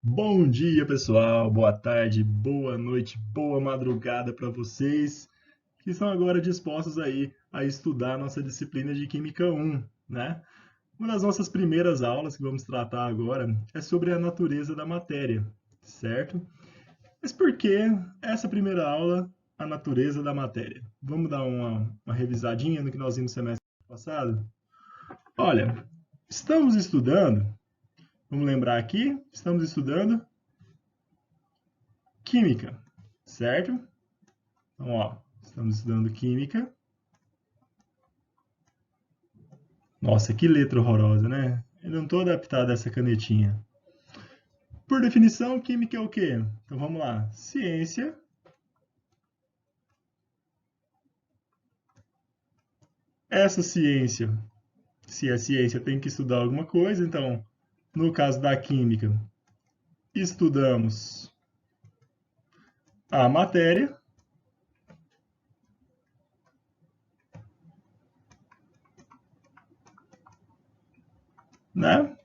Bom dia, pessoal. Boa tarde, boa noite, boa madrugada para vocês que estão agora dispostos aí a estudar a nossa disciplina de Química 1, né? Uma das nossas primeiras aulas que vamos tratar agora é sobre a natureza da matéria, certo? Mas por que essa primeira aula, a natureza da matéria? Vamos dar uma revisadinha no que nós vimos no semestre passado? Olha, estamos estudando, vamos lembrar aqui, estamos estudando química, certo? Então, ó, estamos estudando química. Nossa, que letra horrorosa, né? Eu não estou adaptado a essa canetinha. Por definição, química é o quê? Então vamos lá. Ciência. Essa ciência, se a ciência tem que estudar alguma coisa, então, no caso da química, estudamos a matéria, né?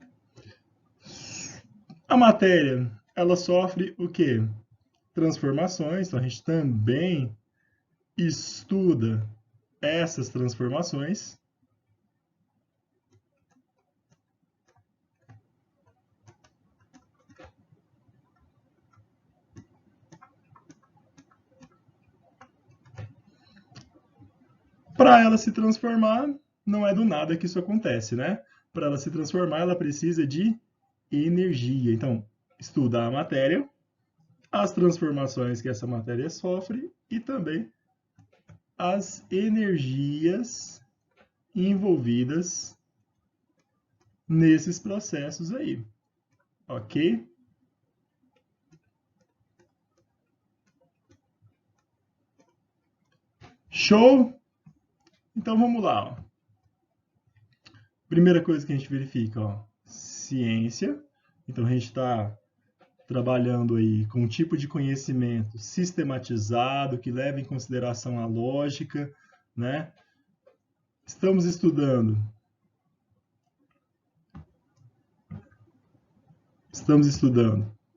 A matéria, ela sofre o quê? Transformações, então a gente também estuda essas transformações. Para ela se transformar, não é do nada que isso acontece, né? Para ela se transformar, ela precisa de energia. Então, estuda a matéria, as transformações que essa matéria sofre e também as energias envolvidas nesses processos aí, ok? Show? Então vamos lá. Ó. Primeira coisa que a gente verifica, ó, ciência. Então a gente está trabalhando aí com um tipo de conhecimento sistematizado, que leva em consideração a lógica, né? Estamos estudando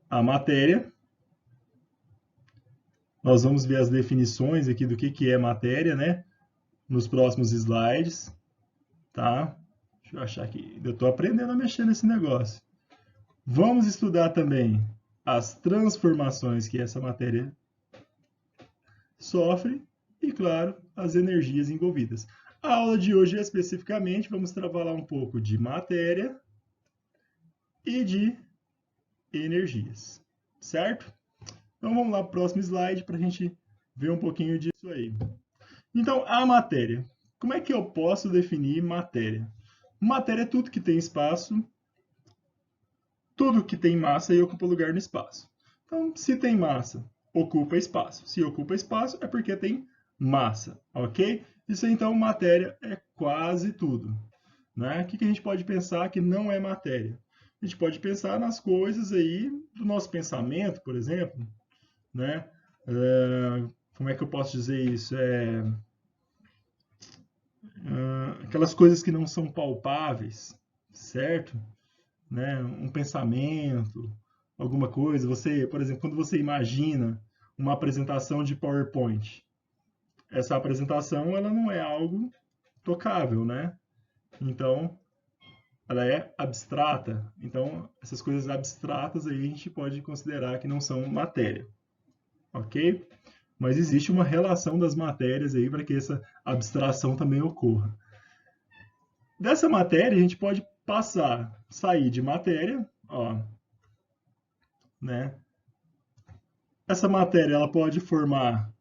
a matéria. Nós vamos ver as definições aqui do que é matéria, né? Nos próximos slides, tá? Deixa eu achar aqui. Eu estou aprendendo a mexer nesse negócio. Vamos estudar também as transformações que essa matéria sofre e, claro, as energias envolvidas. A aula de hoje, especificamente, vamos trabalhar um pouco de matéria e de energias, certo? Então vamos lá para o próximo slide para a gente ver um pouquinho disso aí. Então, a matéria. Como é que eu posso definir matéria? Matéria é tudo que tem espaço, tudo que tem massa e ocupa lugar no espaço. Então, se tem massa, ocupa espaço. Se ocupa espaço, é porque tem massa, ok? Isso então, matéria é quase tudo. Né? O que a gente pode pensar que não é matéria? A gente pode pensar nas coisas aí do nosso pensamento, por exemplo, né? Como é que eu posso dizer isso? Aquelas coisas que não são palpáveis, certo? Né? Um pensamento, alguma coisa. Você, por exemplo, quando você imagina uma apresentação de PowerPoint, essa apresentação ela não é algo tocável, né? Então, ela é abstrata. Então, essas coisas abstratas aí a gente pode considerar que não são matéria, ok? Mas existe uma relação das matérias aí para que essa abstração também ocorra. Dessa matéria a gente pode sair de matéria, ó, né? Essa matéria ela pode formar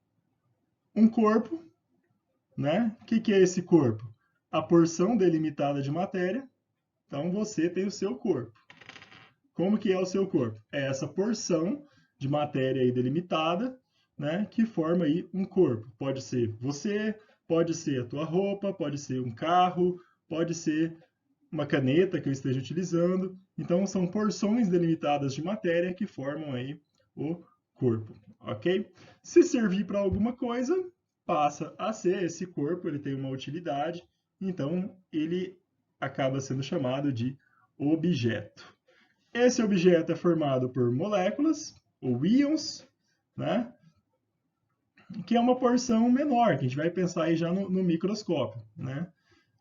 um corpo, né? O que é esse corpo? A porção delimitada de matéria. Então você tem o seu corpo. Como que é o seu corpo? É essa porção de matéria aí delimitada, né, que forma aí um corpo. Pode ser você, pode ser a tua roupa, pode ser um carro, pode ser uma caneta que eu esteja utilizando. Então são porções delimitadas de matéria que formam aí o corpo, ok? Se servir para alguma coisa, passa a ser esse corpo, ele tem uma utilidade, então ele acaba sendo chamado de objeto. Esse objeto é formado por moléculas, ou íons, né? Que é uma porção menor, que a gente vai pensar aí já no microscópio, né?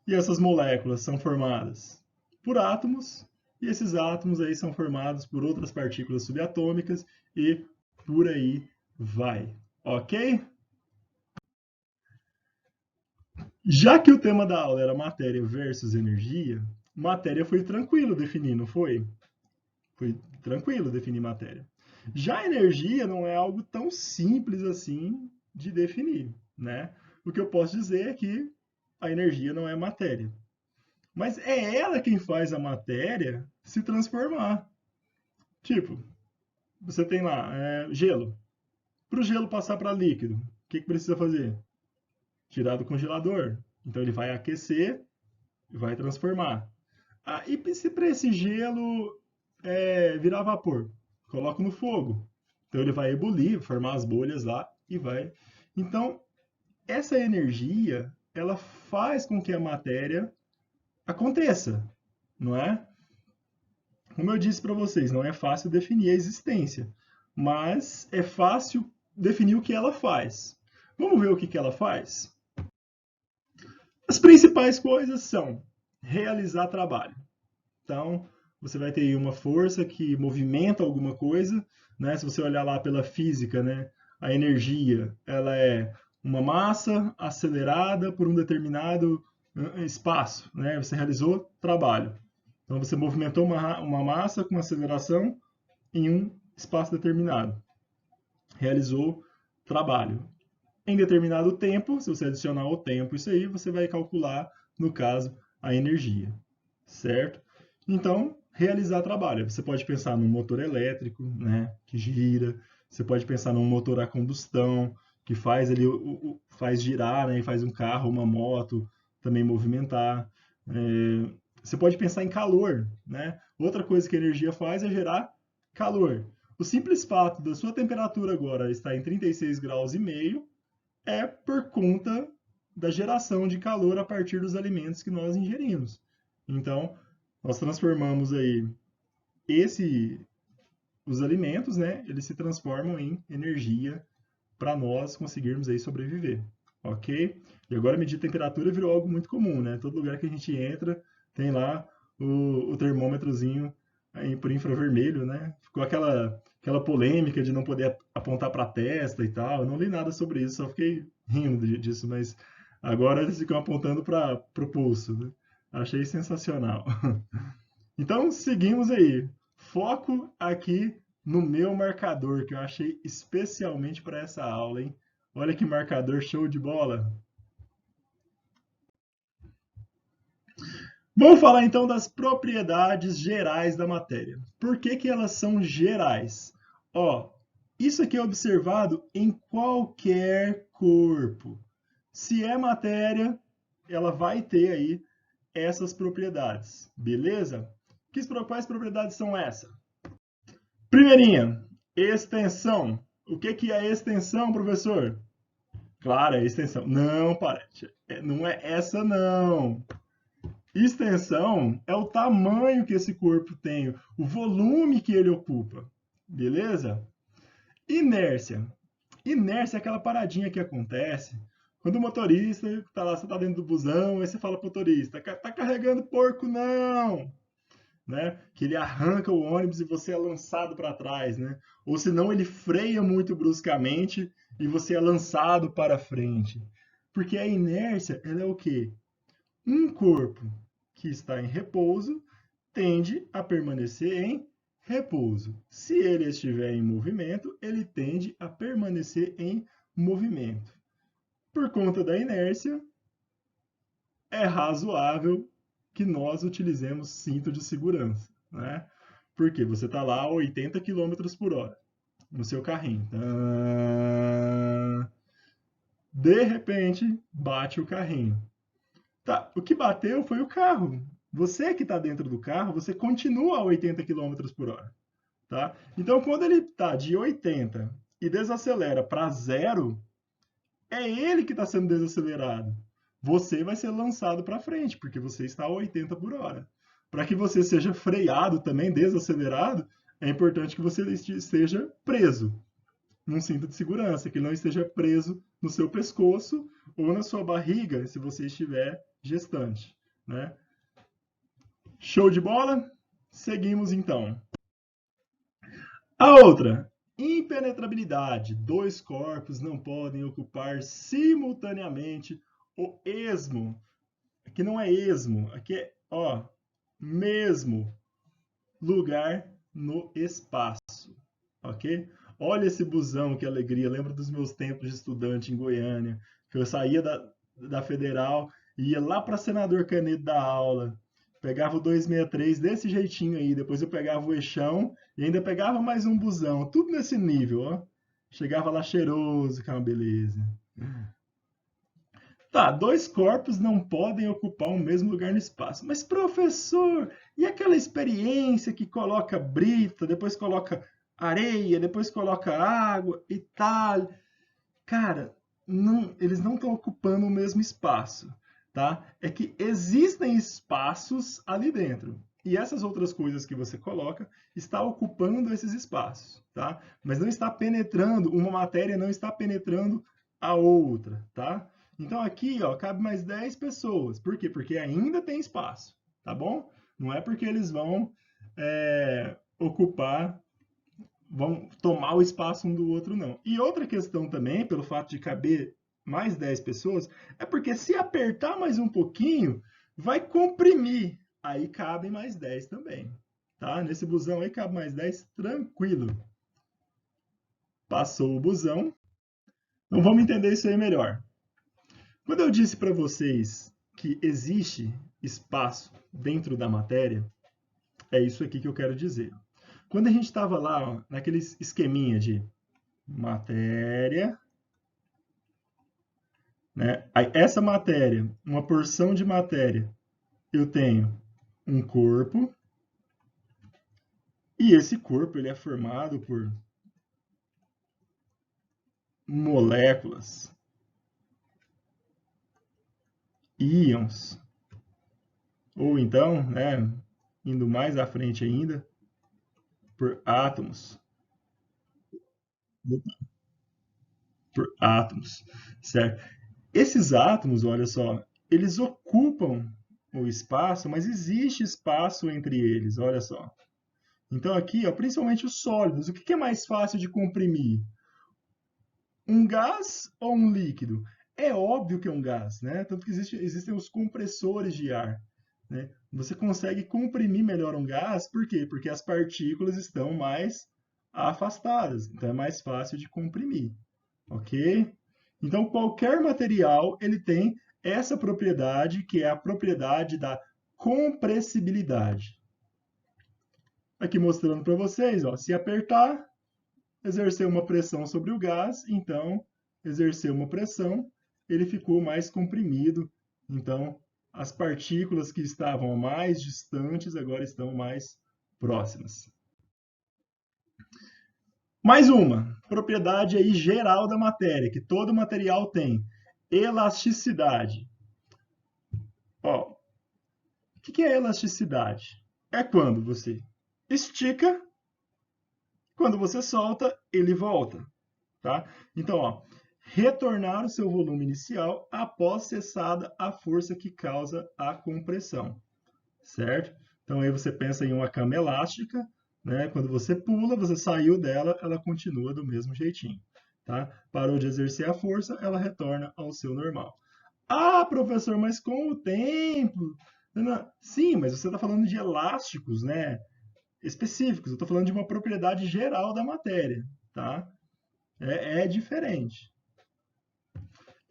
E essas moléculas são formadas por átomos, e esses átomos aí são formados por outras partículas subatômicas e por aí vai. Ok? Já que o tema da aula era matéria versus energia, matéria foi tranquilo definir, não foi? Foi tranquilo definir matéria. Já a energia não é algo tão simples assim de definir, né? O que eu posso dizer é que a energia não é matéria. Mas é ela quem faz a matéria se transformar. Tipo, você tem lá gelo. Para o gelo passar para líquido, o que precisa fazer? Tirar do congelador. Então ele vai aquecer e vai transformar. Ah, e se para esse gelo virar vapor? Coloco no fogo. Então ele vai ebulir, formar as bolhas lá e vai. Então, essa energia, ela faz com que a matéria aconteça, não é? Como eu disse para vocês, não é fácil definir a existência, mas é fácil definir o que ela faz. Vamos ver o que ela faz? As principais coisas são realizar trabalho. Então, você vai ter aí uma força que movimenta alguma coisa, né? Se você olhar lá pela física, né? A energia, ela é uma massa acelerada por um determinado espaço, né? Você realizou trabalho. Então, você movimentou uma massa com aceleração em um espaço determinado. Realizou trabalho. Em determinado tempo, se você adicionar o tempo, isso aí, você vai calcular, no caso, a energia, certo? Então, realizar trabalho. Você pode pensar num motor elétrico, né, que gira. Você pode pensar num motor a combustão, que faz ali, faz girar, né, e faz um carro, uma moto também movimentar. Você pode pensar em calor, né? Outra coisa que a energia faz é gerar calor. O simples fato da sua temperatura agora estar em 36 graus e meio é por conta da geração de calor a partir dos alimentos que nós ingerimos. Então, nós transformamos aí os alimentos, né? Eles se transformam em energia para nós conseguirmos aí sobreviver, ok? E agora medir temperatura virou algo muito comum, né? Todo lugar que a gente entra tem lá o termômetrozinho por infravermelho, né? Ficou aquela polêmica de não poder apontar para a testa e tal. Eu não li nada sobre isso, só fiquei rindo disso, mas agora eles ficam apontando para o pulso, né? Achei sensacional. Então, seguimos aí. Foco aqui no meu marcador, que eu achei especialmente para essa aula, hein? Olha que marcador show de bola. Vamos falar então das propriedades gerais da matéria. Por que que elas são gerais? Ó, isso aqui é observado em qualquer corpo. Se é matéria, ela vai ter aí essas propriedades, beleza? Quais propriedades são essas? Primeirinha, extensão. O que que é extensão, professor? Claro, é extensão. Não, parente, não é essa não. Extensão é o tamanho que esse corpo tem, o volume que ele ocupa, beleza? Inércia. Inércia é aquela paradinha que acontece quando o motorista está lá, você está dentro do busão, aí você fala para o motorista, tá carregando porco não, né? Que ele arranca o ônibus e você é lançado para trás, né? Ou senão ele freia muito bruscamente e você é lançado para frente. Porque a inércia, ela é o quê? Um corpo que está em repouso tende a permanecer em repouso. Se ele estiver em movimento, ele tende a permanecer em movimento. Por conta da inércia, é razoável que nós utilizemos cinto de segurança, né? Porque você está lá a 80 km por hora no seu carrinho. De repente, bate o carrinho. Tá, o que bateu foi o carro. Você que está dentro do carro, você continua a 80 km por hora. Tá? Então, quando ele está de 80 e desacelera para zero, é ele que está sendo desacelerado. Você vai ser lançado para frente, porque você está a 80 por hora. Para que você seja freado também, desacelerado, é importante que você esteja preso num cinto de segurança, que ele não esteja preso no seu pescoço ou na sua barriga, se você estiver gestante, né? Show de bola? Seguimos então. A outra, impenetrabilidade. Dois corpos não podem ocupar simultaneamente o esmo. Aqui não é esmo, aqui é, ó, mesmo lugar no espaço, ok? Olha esse busão, que alegria. Lembro dos meus tempos de estudante em Goiânia, que eu saía da Federal e ia lá para Senador Canedo dar aula. Pegava o 263 desse jeitinho aí, depois eu pegava o eixão e ainda pegava mais um busão, tudo nesse nível, ó. Chegava lá cheiroso, que é uma beleza. Tá, dois corpos não podem ocupar o mesmo lugar no espaço. Mas, professor, e aquela experiência que coloca brita, depois coloca areia, depois coloca água e tal? Cara, não, eles não estão ocupando o mesmo espaço, tá? É que existem espaços ali dentro. E essas outras coisas que você coloca está ocupando esses espaços, tá? Mas não está penetrando, uma matéria não está penetrando a outra, tá? Então aqui, ó, cabe mais 10 pessoas. Por quê? Porque ainda tem espaço, tá bom? Não é porque eles vão ocupar, vão tomar o espaço um do outro, não. E outra questão também, pelo fato de caber mais 10 pessoas, é porque se apertar mais um pouquinho, vai comprimir. Aí cabem mais 10 também, tá? Nesse busão aí cabe mais 10 tranquilo. Passou o busão. Então vamos entender isso aí melhor. Quando eu disse para vocês que existe espaço dentro da matéria, é isso aqui que eu quero dizer. Quando a gente estava lá, ó, naquele esqueminha de matéria, né? Aí, essa matéria, uma porção de matéria, eu tenho um corpo, e esse corpo ele é formado por moléculas, íons, ou então, né, indo mais à frente ainda, por átomos, certo? Esses átomos, olha só, eles ocupam o espaço, mas existe espaço entre eles, olha só. Então aqui, ó, principalmente os sólidos, o que é mais fácil de comprimir? Um gás ou um líquido? É óbvio que é um gás, né? Tanto que existem os compressores de ar, né? Você consegue comprimir melhor um gás, por quê? Porque as partículas estão mais afastadas, então é mais fácil de comprimir, ok? Então qualquer material ele tem essa propriedade, que é a propriedade da compressibilidade. Aqui mostrando para vocês, ó, se apertar, exercer uma pressão sobre o gás, então exercer uma pressão, ele ficou mais comprimido. Então, as partículas que estavam mais distantes agora estão mais próximas. Mais uma propriedade aí geral da matéria, que todo material tem: elasticidade. Ó, o que é elasticidade? É quando você estica, quando você solta, ele volta, tá? Então, ó, retornar o seu volume inicial após cessada a força que causa a compressão, certo? Então aí você pensa em uma cama elástica, né? Quando você pula, você saiu dela, ela continua do mesmo jeitinho, tá? Parou de exercer a força, ela retorna ao seu normal. Ah, professor, mas com o tempo... Sim, mas você está falando de elásticos, né? Específicos. Eu estou falando de uma propriedade geral da matéria, tá? É diferente.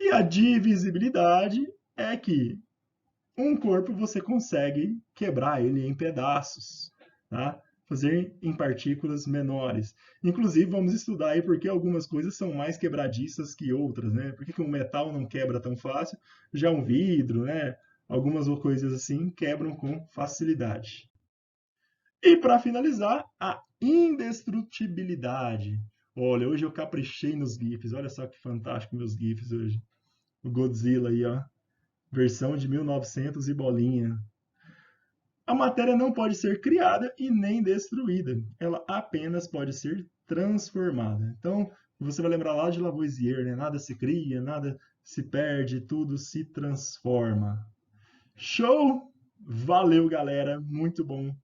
E a divisibilidade é que um corpo você consegue quebrar ele em pedaços, tá? Fazer em partículas menores. Inclusive, vamos estudar aí porque algumas coisas são mais quebradiças que outras, né? Por que um metal não quebra tão fácil? Já um vidro, né? Algumas coisas assim quebram com facilidade. E para finalizar, a indestrutibilidade. Olha, hoje eu caprichei nos GIFs. Olha só que fantástico meus GIFs hoje. O Godzilla aí, ó. Versão de 1900 e bolinha. A matéria não pode ser criada e nem destruída. Ela apenas pode ser transformada. Então, você vai lembrar lá de Lavoisier, né? Nada se cria, nada se perde, tudo se transforma. Show! Valeu, galera. Muito bom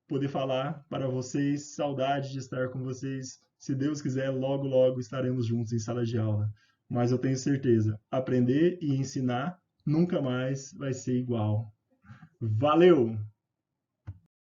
poder falar para vocês. Saudade de estar com vocês. Se Deus quiser, logo, logo estaremos juntos em sala de aula. Mas eu tenho certeza, aprender e ensinar nunca mais vai ser igual. Valeu!